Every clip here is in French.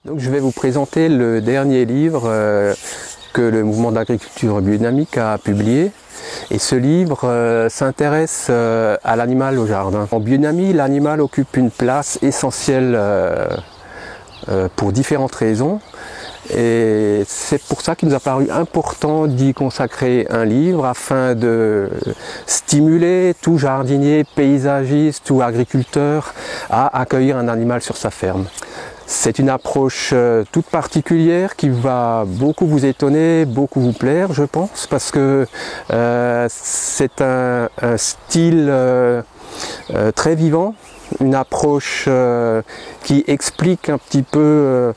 Donc, je vais vous présenter le dernier livre que le mouvement d'agriculture biodynamique a publié. Et ce livre s'intéresse à l'animal au jardin. En biodynamie, l'animal occupe une place essentielle pour différentes raisons. Et c'est pour ça qu'il nous a paru important d'y consacrer un livre afin de stimuler tout jardinier, paysagiste, tout agriculteur à accueillir un animal sur sa ferme. C'est une approche toute particulière qui va beaucoup vous étonner, beaucoup vous plaire, je pense, parce que c'est un style très vivant, une approche qui explique un petit peu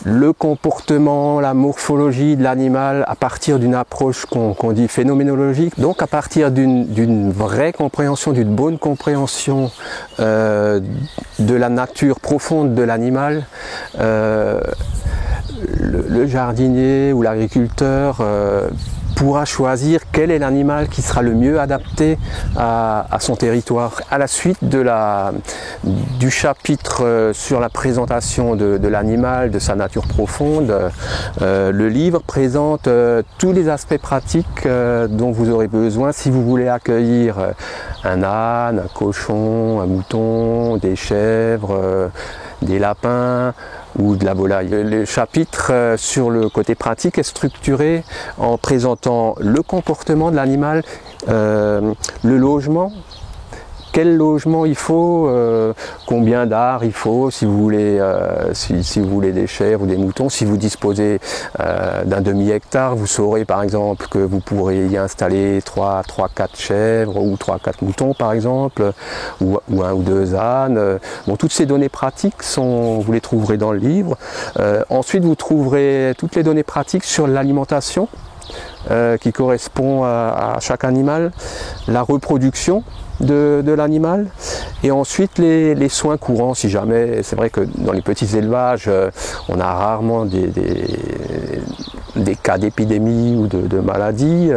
le comportement, la morphologie de l'animal à partir d'une approche qu'on dit phénoménologique, donc à partir d'une vraie compréhension, d'une bonne compréhension de la nature profonde de l'animal. Le jardinier ou l'agriculteur pourra choisir quel est l'animal qui sera le mieux adapté à son territoire. À la suite du chapitre sur la présentation de l'animal, de sa nature profonde, le livre présente tous les aspects pratiques dont vous aurez besoin si vous voulez accueillir un âne, un cochon, un mouton, des chèvres, des lapins ou de la volaille. Le chapitre sur le côté pratique est structuré en présentant le comportement de l'animal, le logement, quel logement il faut, combien d'arts il faut si vous voulez, si vous voulez des chèvres ou des moutons. Si vous disposez d'un demi-hectare, vous saurez par exemple que vous pourrez y installer 3-4 chèvres ou 3-4 moutons par exemple, ou 1 ou 2 ânes. Bon, toutes ces données pratiques, vous les trouverez dans le livre. Ensuite, vous trouverez toutes les données pratiques sur l'alimentation qui correspond à chaque animal, la reproduction de l'animal, et ensuite les soins courants si jamais. C'est vrai que dans les petits élevages on a rarement des cas d'épidémie ou de maladie,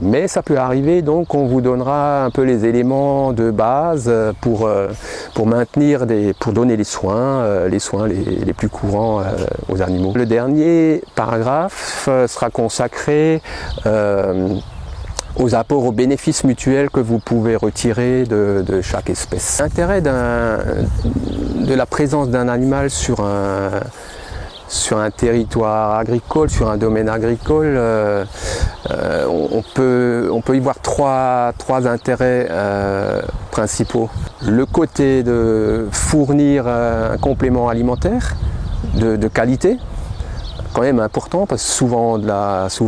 mais ça peut arriver, donc on vous donnera un peu les éléments de base pour donner les soins les plus courants aux animaux. Le dernier paragraphe sera consacré aux apports, aux bénéfices mutuels que vous pouvez retirer de chaque espèce. L'intérêt de la présence d'un animal sur un territoire agricole, sur un domaine agricole, on peut y voir trois intérêts principaux. Le côté de fournir un complément alimentaire de qualité, quand même important, parce que souvent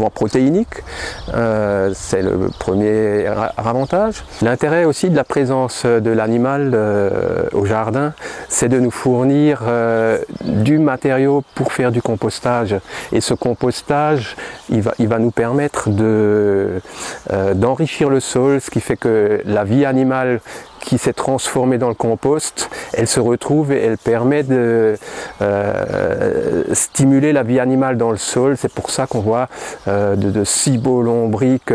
protéinique, c'est le premier avantage. L'intérêt aussi de la présence de l'animal au jardin, c'est de nous fournir du matériau pour faire du compostage. Et ce compostage, il va nous permettre d'enrichir le sol, ce qui fait que la vie animale qui s'est transformée dans le compost, elle se retrouve et elle permet de stimuler la vie animale dans le sol. C'est pour ça qu'on voit de si beaux lombrics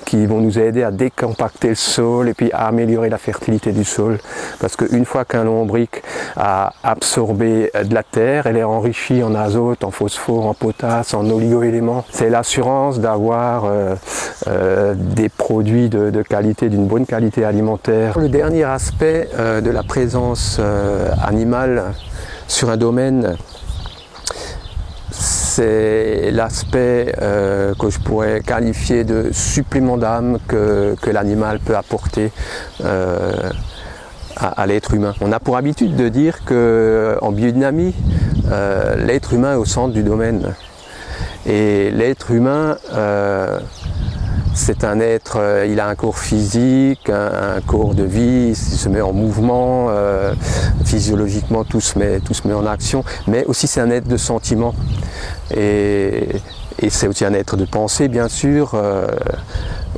qui vont nous aider à décompacter le sol et puis à améliorer la fertilité du sol. Parce qu'une fois qu'un lombric a absorbé de la terre, elle est enrichie en azote, en phosphore, en potasse, en oligo-éléments. C'est l'assurance d'avoir des produits de qualité, d'une bonne qualité alimentaire. Le dernier aspect de la présence animale sur un domaine, c'est l'aspect que je pourrais qualifier de supplément d'âme que l'animal peut apporter à l'être humain. On a pour habitude de dire qu'en biodynamie, l'être humain est au centre du domaine. Et l'être humain, c'est un être, il a un corps physique, un corps de vie, il se met en mouvement, physiologiquement tout se met en action, mais aussi c'est un être de sentiment. Et c'est aussi un être de pensée, bien sûr,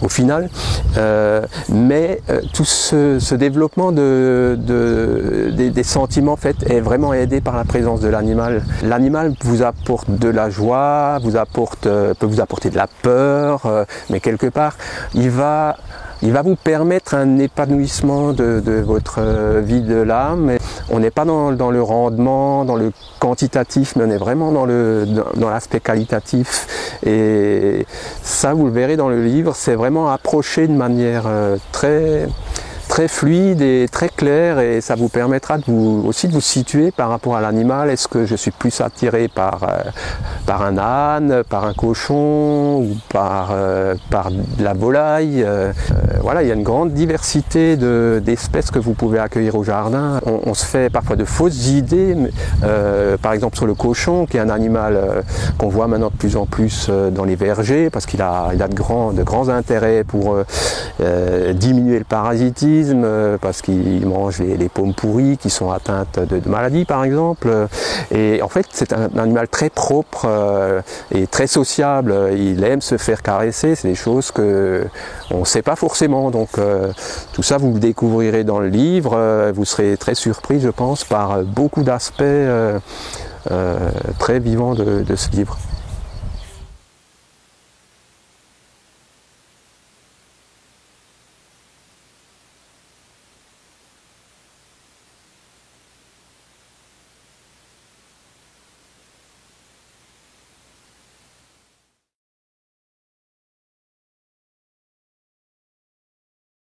au final. Mais tout ce développement des sentiments en fait, est vraiment aidé par la présence de l'animal. L'animal vous apporte de la joie, peut vous apporter de la peur, mais quelque part, il va il va vous permettre un épanouissement de votre vie de l'âme. On n'est pas dans le rendement, dans le quantitatif, mais on est vraiment dans l'aspect qualitatif. Et ça, vous le verrez dans le livre, c'est vraiment approché de manière très fluide et très claire, et ça vous permettra aussi de vous situer par rapport à l'animal. Est-ce que je suis plus attiré par un âne, par un cochon ou par de la volaille? Voilà, il y a une grande diversité d'espèces que vous pouvez accueillir au jardin. On se fait parfois de fausses idées, par exemple sur le cochon, qui est un animal qu'on voit maintenant de plus en plus dans les vergers, parce qu'il a de grands intérêts pour diminuer le parasitisme, parce qu'il mange les pommes pourries qui sont atteintes de maladies par exemple. Et en fait c'est un animal très propre et très sociable. Il aime se faire caresser, c'est des choses qu'on ne sait pas forcément. Donc tout ça vous le découvrirez dans le livre. Vous serez très surpris, je pense, par beaucoup d'aspects très vivants de ce livre.